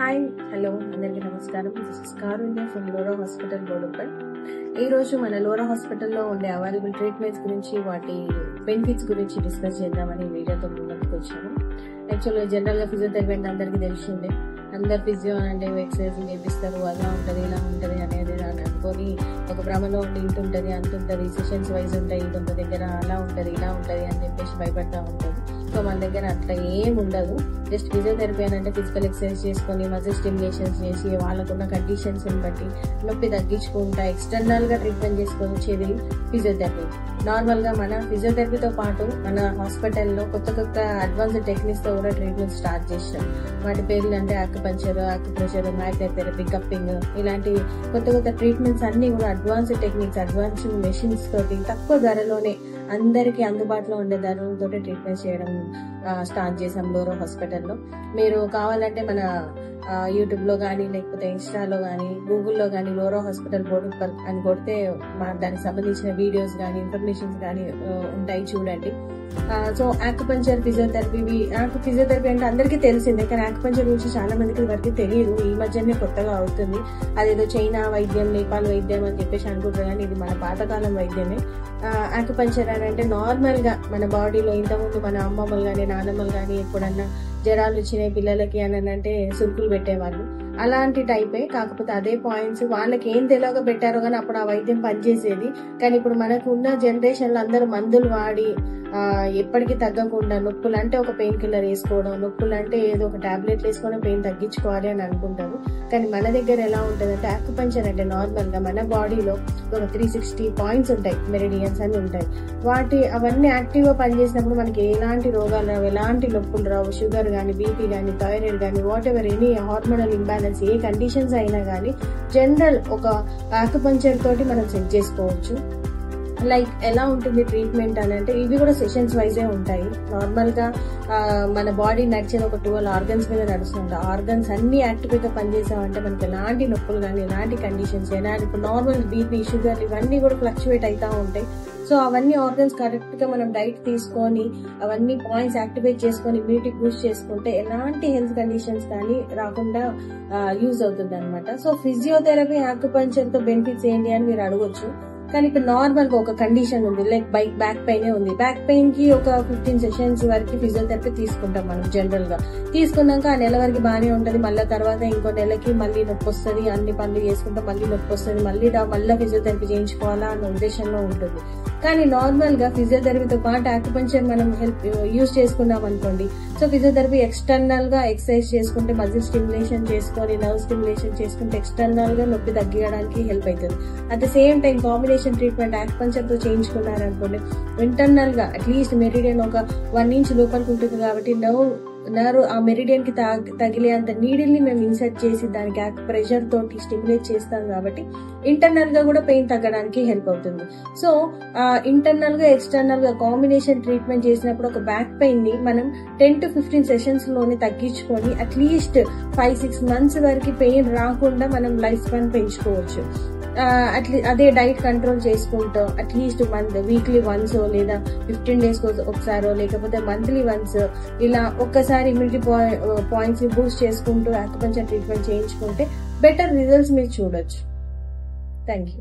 Hi hello అందరికీ నమస్కారం. This is Karunya from LoRa hospital Boduppal. ఈ రోజు మన లోరా హాస్పిటల్లో ఉండే అవైలబుల్ ట్రీట్మెంట్స్ గురించి వాటి బెనిఫిట్స్ గురించి డిస్కస్ చేద్దామని వీడియోతో ముందుకు వచ్చాము. యాక్చువల్గా జనరల్గా ఫిజియోథెరపీ అంటే అందరికీ తెలిసిందే. అందరు ఫిజియో అంటే ఎక్సర్సైజ్ నేర్పిస్తారు, అలా ఉంటుంది ఇలా ఉంటుంది అనేది అని అనుకొని ఒక భ్రమలో ఉండి ఇంత ఉంటుంది అంత ఉంటుంది, సెషన్స్ వైజ్ ఉంటాయి, ఇది ఒక దగ్గర అలా ఉంటుంది ఇలా ఉంటుంది అని చెప్పేసి భయపడతా ఉంటుంది. సో మన దగ్గర అట్లా ఏం ఉండదు. జస్ట్ ఫిజియోథెరపీ అని అంటే ఫిజికల్ ఎక్సర్సైజ్ చేసుకొని మజిల్ స్టిమ్యులేషన్స్ చేసి వాళ్ళకున్న కండిషన్స్ బట్టి నొప్పి తగ్గించుకుంటా ఎక్స్టర్నల్ గా ట్రీట్మెంట్ చేసుకొని వచ్చేది ఫిజియోథెరపీ. నార్మల్ గా మన ఫిజియోథెరపీతో పాటు మన హాస్పిటల్లో కొత్త అడ్వాన్స్డ్ టెక్నిక్స్ తో కూడా ట్రీట్మెంట్ స్టార్ట్ చేసాం. వాటి పేర్లు అంటే అక్యుపంక్చర్, అక్యుప్రెషర్, మ్యాగ్నెటోథెరపీ, కప్పింగ్, ఇలాంటి కొత్త ట్రీట్మెంట్స్ అన్ని కూడా అడ్వాన్స్డ్ టెక్నిక్స్, అడ్వాన్స్డ్ మెషిన్స్ తోటి తక్కువ ధరలోనే అందరికీ అందుబాటులో ఉండే ధరలతో ట్రీట్మెంట్ చేయడం స్టార్ట్ చేసాం లోరా హాస్పిటల్లో. మీరు కావాలంటే మన యూట్యూబ్ లో కానీ లేకపోతే ఇన్స్టాలో కానీ గూగుల్లో కానీ లోరా హాస్పిటల్ బోడుప్పల్ అని కొడితే దానికి సంబంధించిన వీడియోస్ కానీ ఇన్ఫర్మేషన్స్ కానీ ఉంటాయి, చూడండి. సో ఆక్యుపంక్చర్, ఫిజియోథెరపీ అంటే అందరికీ తెలిసిందే, కానీ ఆక్యుపంక్చర్ గురించి చాలా మందికి వరకు తెలియదు. ఈ మధ్యనే కొత్తగా అవుతుంది. అదేదో చైనా వైద్యం, నేపాల్ వైద్యం అని చెప్పేసి అనుకుంటారు, కానీ ఇది మన పాతకాలం వైద్యమే. ఆక్యుపంక్చర్ అని అంటే నార్మల్ గా మన బాడీలో ఇంతకుముందు మన అమ్మమ్మలు కానీ నానమ్మలు కానీ ఎప్పుడన్నా జ్వరాలు వచ్చినాయి పిల్లలకి అని అంటే సురుకులు పెట్టేవాళ్ళు, అలాంటి టైపే. కాకపోతే అదే పాయింట్స్ వాళ్ళకి ఏం తెలియక పెట్టారో కానీ అప్పుడు ఆ వైద్యం పనిచేసేది. కానీ ఇప్పుడు మనకు ఉన్న జనరేషన్ లో అందరూ మందులు వాడి ఎప్పటికీ తగ్గకుండా నొప్పులు అంటే ఒక పెయిన్ కిల్లర్ వేసుకోవడం, నొప్పులు అంటే ఏదో ఒక టాబ్లెట్ వేసుకొని పెయిన్ తగ్గించుకోవాలి అని అనుకుంటారు. కానీ మన దగ్గర ఎలా ఉంటుంది అంటే ఆక్యుపంక్చర్ అంటే నార్మల్ గా మన బాడీలో ఒక 360 పాయింట్స్ ఉంటాయి, మెరిడియన్స్ అని ఉంటాయి. అవన్నీ యాక్టివ్ గా పనిచేసినప్పుడు మనకి ఎలాంటి రోగాలు రావు, ఎలాంటి నొప్పులు రావు. షుగర్ కానీ, బీపీ కానీ, థైరాయిడ్ కానీ, what ever any hormonal imbalance A conditions అయినా కానీ జనరల్ ఒక ఆక్యుపంక్చర్ తోటి మనం సెట్ చేసుకోవచ్చు. లైక్ ఎలా ఉంటుంది ట్రీట్మెంట్ అని అంటే ఇవి కూడా సెషన్స్ వైజే ఉంటాయి. నార్మల్ గా మన బాడీ నడిచేది ఒక 12 ఆర్గన్స్ మీద నడుస్తుంది. ఆర్గన్స్ అన్ని యాక్టివ్ గా పనిచేసామంటే మనకి ఎలాంటి నొప్పులు కానీ, ఎలాంటి కండిషన్స్ ఇప్పుడు నార్మల్ బీపీ, షుగర్ ఇవన్నీ కూడా ఫ్లక్చువేట్ అవుతా ఉంటాయి. సో అవన్నీ ఆర్గన్స్ కరెక్ట్ గా మనం డైట్ తీసుకొని అవన్నీ పాయింట్స్ యాక్టివేట్ చేసుకొని ఇమ్యూనిటీ బూస్ట్ చేసుకుంటే ఎలాంటి హెల్త్ కండిషన్స్ కానీ రాకుండా యూజ్ అవుతుంది అనమాట. సో ఫిజియోథెరపీ, ఆక్యుపంక్చర్ తో బెనిఫిట్స్ ఏంటి అని మీరు అడగొచ్చు. కానీ ఇప్పుడు నార్మల్ గా ఒక కండిషన్ ఉంది, లైక్ బ్యాక్ పెయిన్ ఉంది. బ్యాక్ పెయిన్ కి ఒక 15 సెషన్స్ వరకు ఫిజియోథెరపీ తీసుకుంటాం మనం జనరల్ గా. తీసుకున్నాక ఆ నెల వరకు బాగానే ఉంటది, మళ్ళీ తర్వాత ఇంకో నెలకి మళ్ళీ నొప్పి వస్తుంది, అన్ని పనులు చేసుకుంటాం, మళ్ళీ నొప్పి వస్తుంది, మళ్ళీ ఫిజియోథెరపీ చేయించుకోవాలా అన్న ఉద్దేశంలో ఉంటుంది. కానీ నార్మల్ గా ఫిజియోథెరపీతో పాటు ఆక్యుపంక్చర్ మనం యూజ్ చేసుకున్నాం అనుకోండి. సో ఫిజియోథెరపీ ఎక్స్టర్నల్ గా ఎక్సర్సైజ్ చేసుకుంటే, మజిల్ స్టిమ్యులేషన్ చేసుకొని, నర్వ్ స్టిమ్యులేషన్ చేసుకుంటే ఎక్స్టర్నల్ గా నొప్పి తగ్గించడానికి హెల్ప్ అవుతుంది. At the same time combination treatment acupuncture తో చేయించుకున్నారనుకోండి, ఇంటర్నల్ గా అట్లీస్ట్ మెరిడియన్ ఒక 1 ఇంచ్ లోపలికి ఉంటుంది కాబట్టి నర్వ్ ఆ మెరిడియన్ కి తగిలే అంత నీడిల్ ని మేము ఇన్సర్ట్ చేసి దానికి ప్రెషర్ తోటి స్టిమ్యులేట్ చేస్తాం కాబట్టి ఇంటర్నల్ గా కూడా పెయిన్ తగ్గడానికి హెల్ప్ అవుతుంది. సో ఇంటర్నల్ గా ఎక్స్టర్నల్ గా కాంబినేషన్ ట్రీట్మెంట్ చేసినప్పుడు ఒక బ్యాక్ పెయిన్ ని మనం 10 to 15 సెషన్స్ లోనే తగ్గించుకొని అట్లీస్ట్ 5-6 months వరకు పెయిన్ రాకుండా మనం లైఫ్ స్పాన్ పెంచుకోవచ్చు. అదే డైట్ కంట్రోల్ చేసుకుంటాం అట్లీస్ట్ వీక్లీ వన్స్ లేదా 15 days ఒకసారో లేకపోతే మంత్లీ వన్స్ ఇలా ఒక్కసారి ఇమ్యూనిటీ పాయింట్స్ ని బూస్ట్ చేసుకుంటూ ఆక్యుపంక్చర్ ట్రీట్మెంట్ చేయించుకుంటే బెటర్ రిజల్ట్స్ మీరు చూడొచ్చు. Thank you.